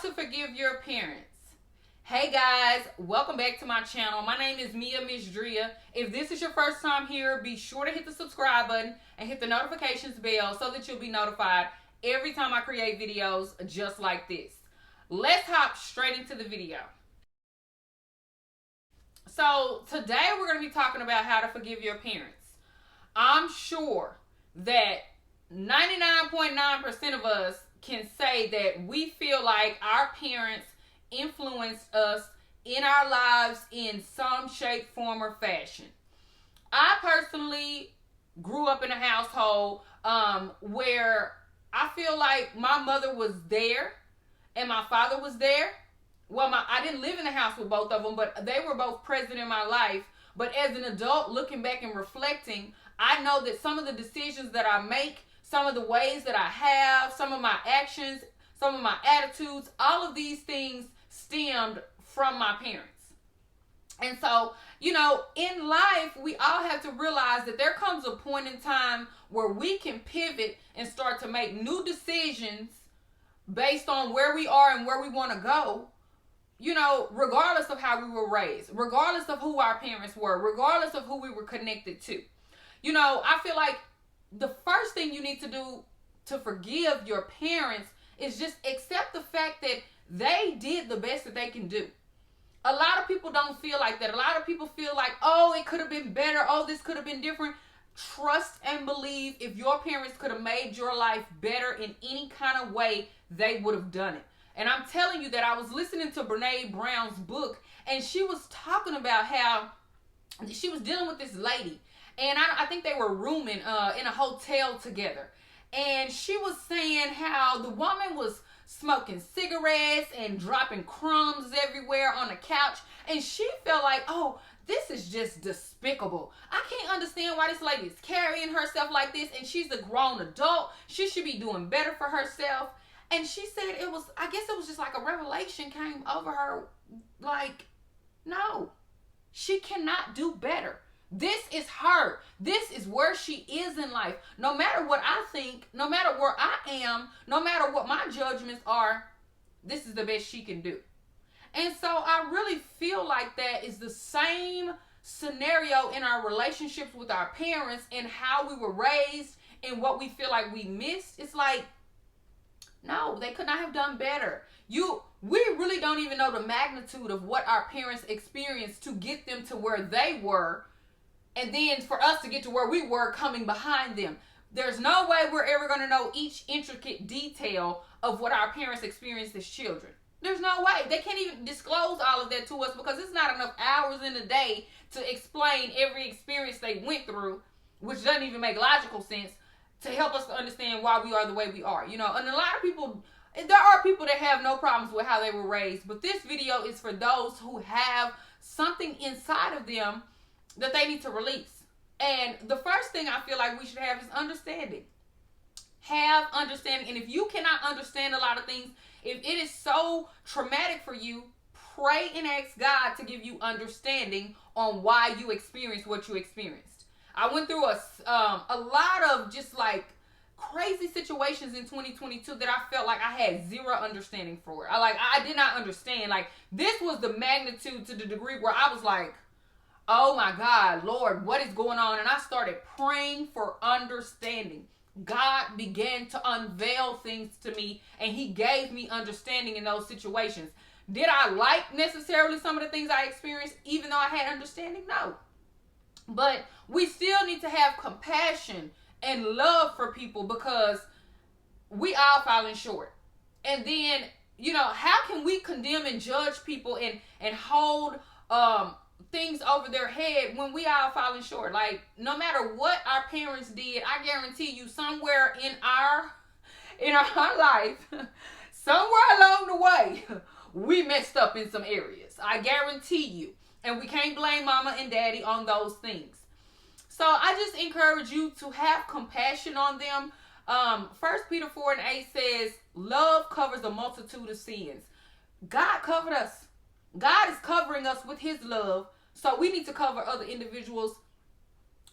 to forgive your parents. Hey guys, welcome back to my channel. My name is Mia Miss Drea. If this is your first time here, be sure to hit the subscribe button and hit the notifications bell so that you'll be notified every time I create videos just like this. Let's hop straight into the video. So today we're going to be talking about how to forgive your parents. I'm sure that 99.9% of us can say that we feel like our parents influenced us in our lives in some shape, form, or fashion. I personally grew up in a household where I feel like my mother was there and my father was there. Well, I didn't live in the house with both of them, but they were both present in my life. But as an adult, looking back and reflecting, I know that some of the decisions that I make, some of the ways that I have, some of my actions, some of my attitudes, all of these things stemmed from my parents. And so, in life, we all have to realize that there comes a point in time where we can pivot and start to make new decisions based on where we are and where we want to go. Regardless of how we were raised, regardless of who our parents were, regardless of who we were connected to. I feel like the first thing you need to do to forgive your parents is just accept the fact that they did the best that they can do. A lot of people don't feel like that. A lot of people feel like, oh, it could have been better. Oh, this could have been different. Trust and believe if your parents could have made your life better in any kind of way, they would have done it. And I'm telling you that I was listening to Brene Brown's book, and she was talking about how she was dealing with this lady. And I think they were rooming in a hotel together. And she was saying how the woman was smoking cigarettes and dropping crumbs everywhere on the couch. And she felt like, oh, this is just despicable. I can't understand why this lady is carrying herself like this. And she's a grown adult. She should be doing better for herself. And she said I guess it was just like a revelation came over her. Like, no, she cannot do better. This is her. This is where she is in life. No matter what I think, no matter where I am, no matter what my judgments are, this is the best she can do. And so I really feel like that is the same scenario in our relationships with our parents and how we were raised and what we feel like we missed. It's like, no, they could not have done better. We really don't even know the magnitude of what our parents experienced to get them to where they were. And then for us to get to where we were coming behind them. There's no way we're ever going to know each intricate detail of what our parents experienced as children. There's no way. They can't even disclose all of that to us because it's not enough hours in a day to explain every experience they went through, which doesn't even make logical sense, to help us to understand why we are the way we are. And a lot of people, there are people that have no problems with how they were raised, but this video is for those who have something inside of them that they need to release. And the first thing I feel like we should have is understanding. Have understanding. And if you cannot understand a lot of things, if it is so traumatic for you, pray and ask God to give you understanding on why you experienced what you experienced. I went through a lot of just like crazy situations in 2022 that I felt like I had zero understanding for. I did not understand. Like, this was the magnitude to the degree where I was like, oh my God, Lord, what is going on? And I started praying for understanding. God began to unveil things to me, and he gave me understanding in those situations. Did I like necessarily some of the things I experienced, even though I had understanding? No. But we still need to have compassion and love for people because we all falling short. And then, how can we condemn and judge people and hold things over their head when we all falling short? Like, no matter what our parents did, I guarantee you somewhere in our life, somewhere along the way, we messed up in some areas. I guarantee you. And we can't blame mama and daddy on those things. So I just encourage you to have compassion on them. 1 Peter 4:8 says, love covers a multitude of sins. God covered us. God is covering us with his love. So we need to cover other individuals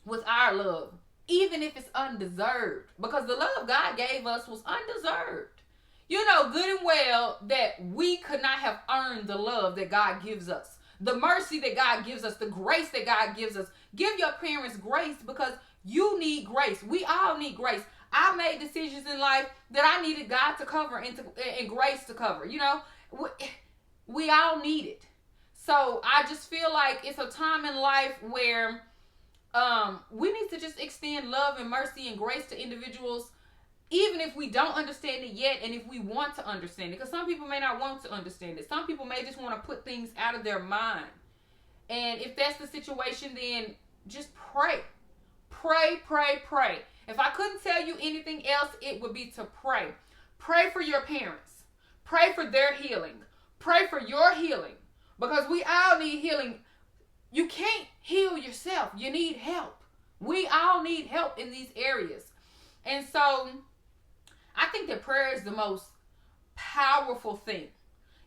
with our love, even if it's undeserved, because the love God gave us was undeserved. You know good and well that we could not have earned the love that God gives us, the mercy that God gives us, the grace that God gives us. Give your parents grace because you need grace. We all need grace. I made decisions in life that I needed God to cover and grace to cover. You know, we all need it. So I just feel like it's a time in life where we need to just extend love and mercy and grace to individuals, even if we don't understand it yet, and if we want to understand it. Because some people may not want to understand it. Some people may just want to put things out of their mind. And if that's the situation, then just pray. Pray, pray, pray. If I couldn't tell you anything else, it would be to pray. Pray for your parents. Pray for their healing. Pray for your healing. Because we all need healing. You can't heal yourself. You need help. We all need help in these areas. And so I think that prayer is the most powerful thing.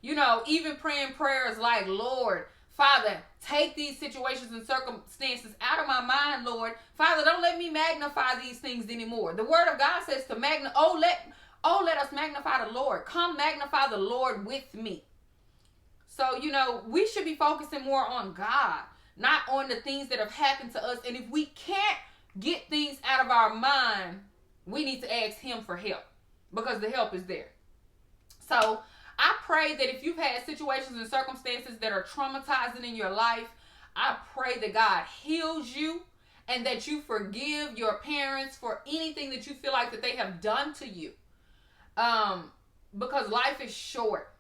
You know, even praying prayers like, Lord, Father, take these situations and circumstances out of my mind, Lord. Father, don't let me magnify these things anymore. The word of God says to let us magnify the Lord. Come magnify the Lord with me. So, you know, we should be focusing more on God, not on the things that have happened to us. And if we can't get things out of our mind, we need to ask him for help because the help is there. So I pray that if you've had situations and circumstances that are traumatizing in your life, I pray that God heals you and that you forgive your parents for anything that you feel like that they have done to you. Because life is short.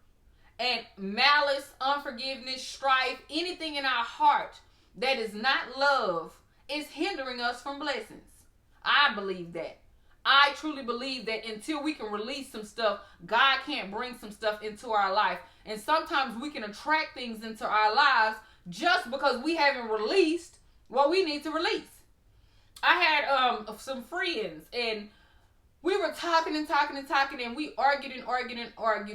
And malice, unforgiveness, strife, anything in our heart that is not love is hindering us from blessings. I believe that. I truly believe that until we can release some stuff, God can't bring some stuff into our life. And sometimes we can attract things into our lives just because we haven't released what we need to release. I had some friends, and we were talking, and we argued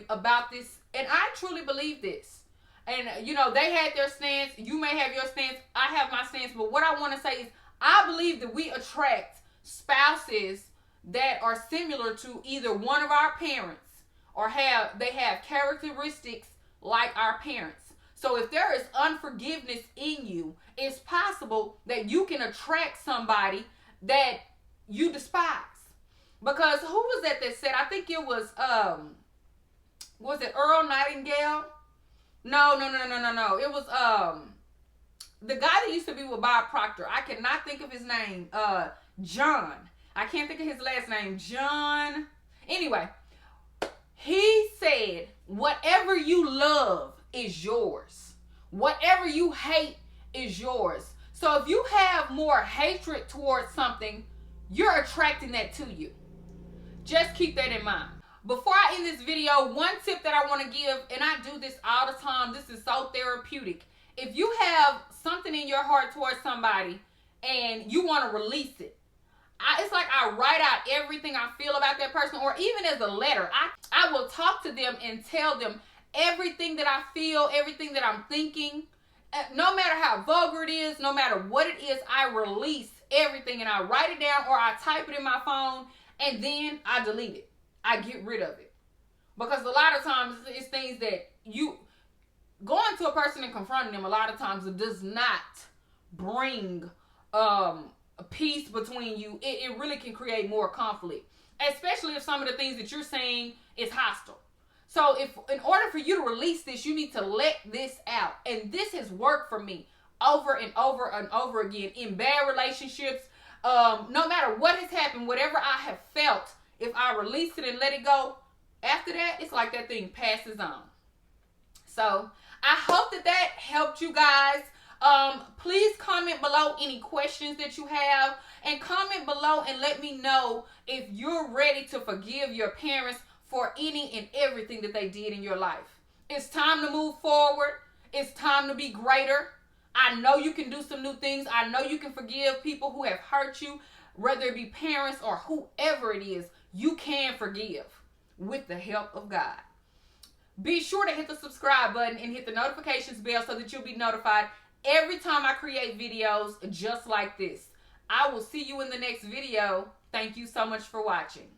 about this. And I truly believe this. And, you know, they had their stance. You may have your stance. I have my stance. But what I want to say is I believe that we attract spouses that are similar to either one of our parents or they have characteristics like our parents. So if there is unforgiveness in you, it's possible that you can attract somebody that you despise. Because who was that said, I think it was it Earl Nightingale? No. It was the guy that used to be with Bob Proctor. I cannot think of his name. John. I can't think of his last name. John. Anyway, he said, whatever you love is yours. Whatever you hate is yours. So if you have more hatred towards something, you're attracting that to you. Just keep that in mind. Before I end this video, one tip that I want to give, and I do this all the time, this is so therapeutic. If you have something in your heart towards somebody and you want to release it, it's like I write out everything I feel about that person, or even as a letter. I will talk to them and tell them everything that I feel, everything that I'm thinking. No matter how vulgar it is, no matter what it is, I release everything and I write it down or I type it in my phone and then I delete it. I get rid of it. Because a lot of times it's things that you going to a person and confronting them a lot of times it does not bring a peace between you. It really can create more conflict, especially if some of the things that you're saying is hostile. So if in order for you to release this, you need to let this out. And this has worked for me over and over and over again in bad relationships. No matter what has happened, whatever I have felt, if I release it and let it go, after that, it's like that thing passes on. So I hope that helped you guys. Please comment below any questions that you have, and comment below and let me know if you're ready to forgive your parents for any and everything that they did in your life. It's time to move forward. It's time to be greater. I know you can do some new things. I know you can forgive people who have hurt you, whether it be parents or whoever it is. You can forgive with the help of God. Be sure to hit the subscribe button and hit the notifications bell so that you'll be notified every time I create videos just like this. I will see you in the next video. Thank you so much for watching.